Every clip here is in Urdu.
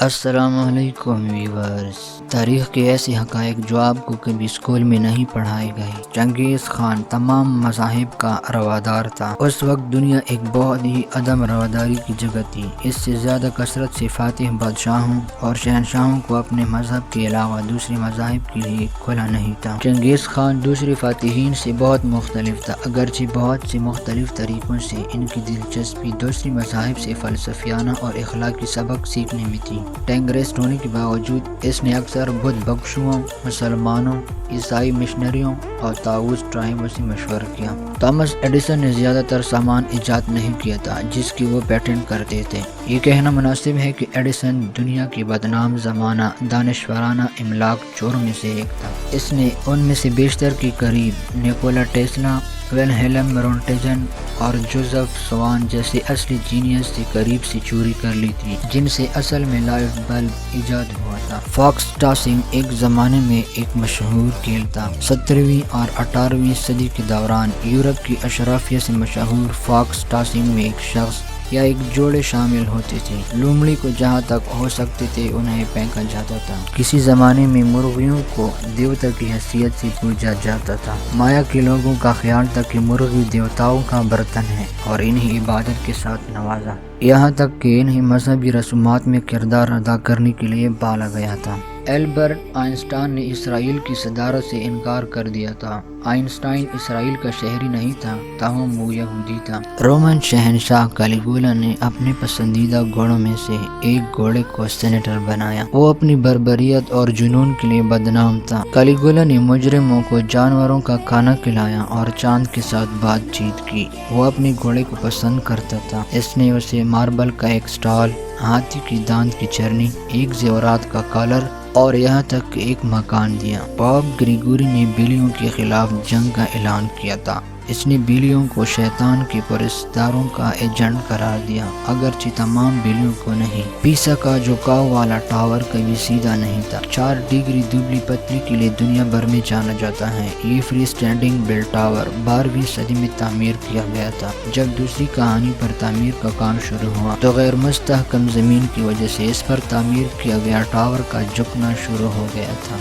السلام علیکم ویورز۔ تاریخ کے ایسے حقائق جو آپ کو کبھی اسکول میں نہیں پڑھائے گئے۔ چنگیز خان تمام مذاہب کا روادار تھا۔ اس وقت دنیا ایک بہت ہی عدم رواداری کی جگہ تھی۔ اس سے زیادہ کثرت سے فاتح بادشاہوں اور شہنشاہوں کو اپنے مذہب کے علاوہ دوسرے مذاہب کے لیے کھلا نہیں تھا۔ چنگیز خان دوسرے فاتحین سے بہت مختلف تھا، اگرچہ بہت سے مختلف طریقوں سے ان کی دلچسپی دوسری مذاہب سے فلسفیانہ اور اخلاقی سبق سیکھنے میں تھی۔ ٹینگریسٹ ہونے کے باوجود اس نے اکثر بدھ بخشوؤں، مسلمانوں، عیسائی مشنریوں اور طاؤس ٹرائبوں سے مشورہ کیا۔ تھامس ایڈیسن نے زیادہ تر سامان ایجاد نہیں کیا تھا جس کی وہ پیٹنٹ کرتے تھے۔ یہ کہنا مناسب ہے کہ ایڈیسن دنیا کے بدنام زمانہ دانشورانہ املاک چوروں میں سے ایک تھا۔ اس نے ان میں سے بیشتر کے قریب نیکولا ٹیسلا، ولہیلم رونٹیجن اور جوزف سوان جیسے اصلی جینیس سے قریب سے چوری کر لی تھی، جن سے اصل میں لائٹ بلب ایجاد ہوا تھا۔ فاکس ٹاسنگ ایک زمانے میں ایک مشہور کھیل تھا۔ 17ویں اور 18ویں صدی کے دوران یورپ کی اشرافیہ سے مشہور فاکس ٹاسنگ میں ایک شخص یا ایک جوڑے شامل ہوتے تھے۔ لومڑی کو جہاں تک ہو سکتے تھے انہیں پھینکا جاتا تھا۔ کسی زمانے میں مرغیوں کو دیوتا کی حیثیت سے پوجا جاتا تھا۔ مایا کے لوگوں کا خیال تھا کہ مرغی دیوتاؤں کا برتن ہے اور انہیں عبادت کے ساتھ نوازا، یہاں تک کہ انہیں مذہبی رسومات میں کردار ادا کرنے کے لیے پالا گیا تھا۔ البرٹ آئنسٹائن نے اسرائیل کی صدارت سے انکار کر دیا تھا۔ آئنسٹائن اسرائیل کا شہری نہیں تھا، تاہم وہ یہودی تھا۔ رومن شہنشاہ کالیگولا نے اپنے پسندیدہ گھوڑوں میں سے ایک گھوڑے کو سینیٹر بنایا۔ وہ اپنی بربریت اور جنون کے لیے بدنام تھا۔ کالیگولا نے مجرموں کو جانوروں کا کھانا کھلایا اور چاند کے ساتھ بات چیت کی۔ وہ اپنے گھوڑے کو پسند کرتا تھا۔ اس نے اسے ماربل کا ایک سٹال، ہاتھی کی دانت کی چرنی، ایک زیورات کا کالر اور یہاں تک کہ ایک مکان دیا۔ پاپ گریگوری نے بلیوں کے خلاف جنگ کا اعلان کیا تھا۔ اس نے بلیوں کو شیطان کے پرستاروں کا ایجنٹ قرار دیا، اگرچہ تمام بلیوں کو نہیں۔ پیسا کا جھکاؤ والا ٹاور کبھی سیدھا نہیں تھا۔ 4 ڈگری دبلی پتلی کے لیے دنیا بھر میں جانا جاتا ہے۔ یہ فری اسٹینڈنگ بیل ٹاور 12ویں صدی میں تعمیر کیا گیا تھا۔ جب دوسری کہانی پر تعمیر کا کام شروع ہوا تو غیر مستحکم زمین کی وجہ سے اس پر تعمیر کیا گیا ٹاور کا جھکنا شروع ہو گیا تھا۔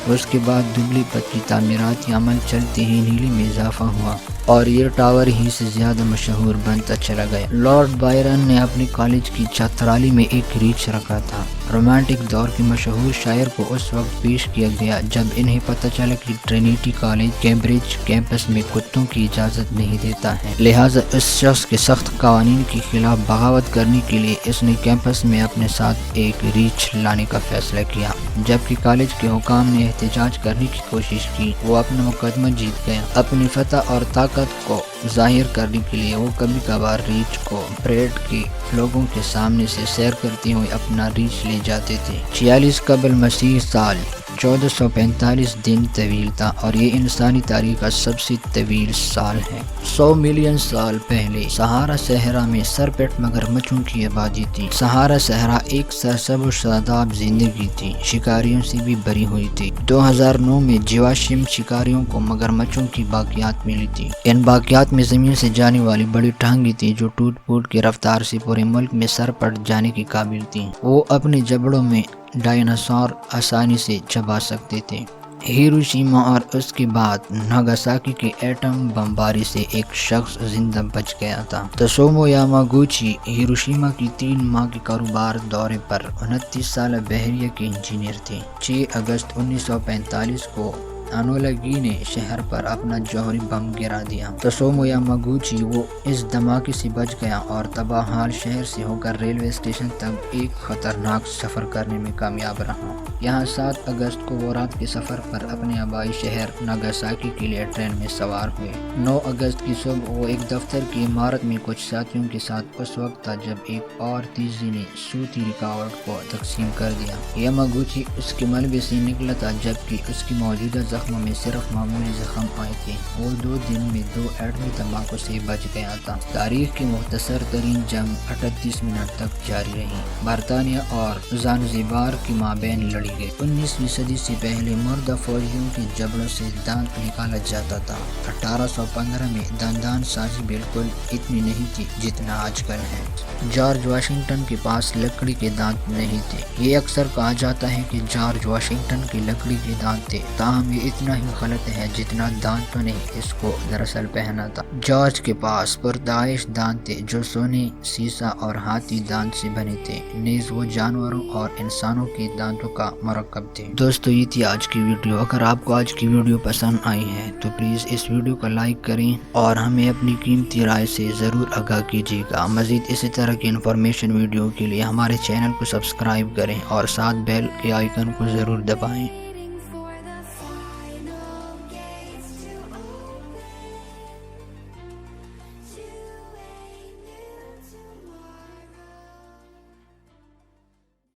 اس کے بعد دبلی پتلی تعمیراتی عمل چلتے ہی نیلی میں اضافہ ہوا اور یہ ٹاور ہی سے زیادہ مشہور بنتا چلا گیا۔ لارڈ بائرن نے اپنے کالج کی چھترالی میں ایک ریچھ رکھا تھا۔ رومانٹک دور کے مشہور شاعر کو اس وقت پیش کیا گیا جب انہیں پتہ چلا کہ ٹرینیٹی کالج کیمبرج کیمپس میں کتوں کی اجازت نہیں دیتا ہے، لہٰذا اس شخص کے سخت قوانین کے خلاف بغاوت کرنے کے لیے اس نے کیمپس میں اپنے ساتھ ایک ریچھ لانے کا فیصلہ کیا۔ جبکہ کالج کے حکام نے احتجاج کرنے کی کوشش کی، وہ اپنا مقدمہ جیت گیا۔ اپنی فتح اور طاقت کو ظاہر کرنے کے لیے وہ کبھی کبھار ریچھ کو پریڈ کے لوگوں کے سامنے سے سیر کرتے ہوئے اپنا ریچھ لے جاتے تھے۔ 46 قبل مسیح سال 1445 دن طویل تھا اور یہ انسانی تاریخ کا سب سے طویل سال ہے۔ 100 ملین سال پہلے سہارا صحرا میں سرپٹ مگرمچھوں کی آبادی تھی۔ سہارا صحرا ایک سرسبز و شاداب زندگی تھی، شکاریوں سے بھی بری ہوئی تھی۔ 2009 میں جیواشم شکاریوں کو مگرمچھوں کی باقیات ملی تھی۔ ان باقیات میں زمین سے جانے والی بڑی ٹانگیں تھیں جو ٹوٹ پھوٹ کی رفتار سے پورے ملک میں سر پٹ جانے کے قابل تھیں۔ وہ اپنے جبڑوں میں ڈائناسور آسانی سے چبا سکتے تھے۔ ہیروشیما اور اس کے بعد ناگاساکی کے ایٹم بمباری سے ایک شخص زندہ بچ گیا تھا۔ تسومو یاماگوچی ہیروشیما کی 3 ماہ کے کاروبار دورے پر 29 سالہ بحریہ کے انجینئر تھے۔ 6 اگست 1945 کو انولاگی نے شہر پر اپنا جوہری بم گرا دیا۔ تسومو یاماگوچی وہ اس دھماکے سے بچ گیا اور تباہ حال شہر سے ہو کر ریلوے اسٹیشن تک ایک خطرناک سفر کرنے میں کامیاب رہا۔ یہاں 7 اگست کو وہ رات کے سفر پر اپنے آبائی شہر ناگاساکی کے لیے ٹرین میں سوار ہوئے۔ 9 اگست کی صبح وہ ایک دفتر کی عمارت میں کچھ ساتھیوں کے ساتھ اس وقت تھا جب ایک اور تیزی نے صوتی ریکارڈ کو تقسیم کر دیا۔ یاماگوچی اس کے ملبے سے نکلا تھا جبکہ اس کی موجودہ زخموں میں صرف معمولی زخم آئے تھے۔ وہ 2 دن میں 2 ایٹمی دھماکوں سے بچ گیا تھا۔ تاریخ کی مختصر ترین جنگ 38 منٹ تک جاری رہی۔ برطانیہ اور زانزیبار کے مابین لڑی گئی۔ 19ویں صدی سے پہلے مردہ فوجیوں کے جبڑوں سے دانت نکالا جاتا تھا۔ 1815 میں دندان سازی بالکل اتنی نہیں تھی جتنا آج کل ہے۔ جارج واشنگٹن کے پاس لکڑی کے دانت نہیں تھے۔ یہ اکثر کہا جاتا ہے کہ جارج واشنگٹن کی لکڑی کے دانت تھے، تاہم یہ اتنا ہی غلط ہے جتنا دانتوں نے اس کو دراصل پہنا تھا۔ جارج کے پاس پرتعیش دانت تھے جو سونے، سیسا اور ہاتھی دانت سے بنے تھے، نیز وہ جانوروں اور انسانوں کے دانتوں کا مرکب تھے۔ دوستو یہ تھی آج کی ویڈیو۔ اگر آپ کو آج کی ویڈیو پسند آئی ہے تو پلیز اس ویڈیو کو لائک کریں اور ہمیں اپنی قیمتی رائے سے ضرور آگاہ کیجیے گا۔ مزید اسی طرح کی انفارمیشن ویڈیو کے لیے ہمارے چینل کو سبسکرائب کریں اور ساتھ بیل کے آئیکن کو ضرور دبائیں۔